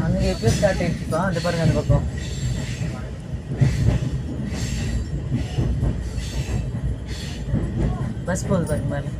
அங்கே எப்போ ஸ்டார்ட் ஆயிடுச்சுப்பா அந்த பாருங்க அந்த பக்கம். பஸ் போகுது பாருங்க மேலே.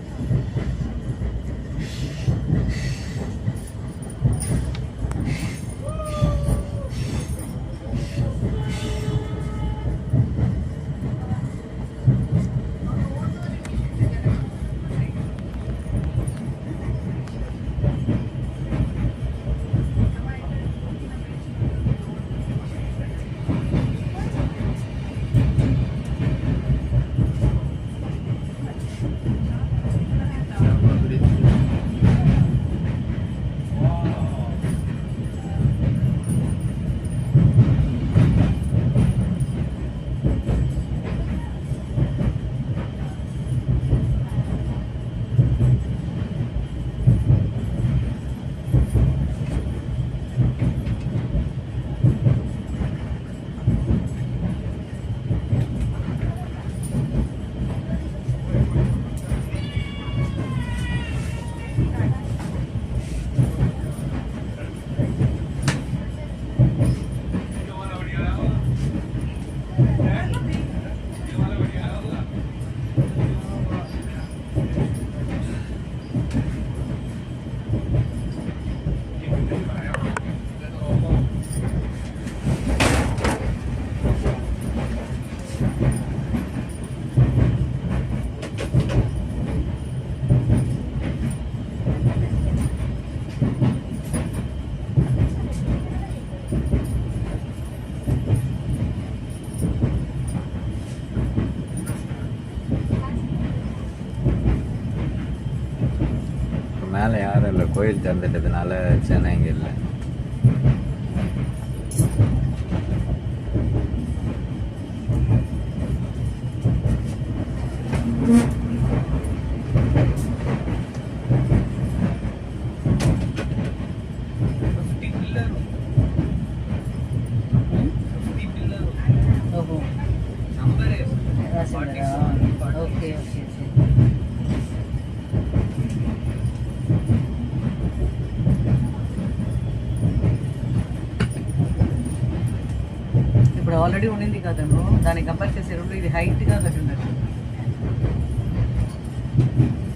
மேலே யாரும் இல்லை, கோயில் திறந்துட்டதுனால சென்னை இங்கே இல்லை. ஓகே ஓகே சரி. ఇప్పుడు ఆల్రెడీ ఉండింది కదను, దాన్ని కంపేర్ చేసే రెండు ఇది హైట్గా కట్టినట్టు.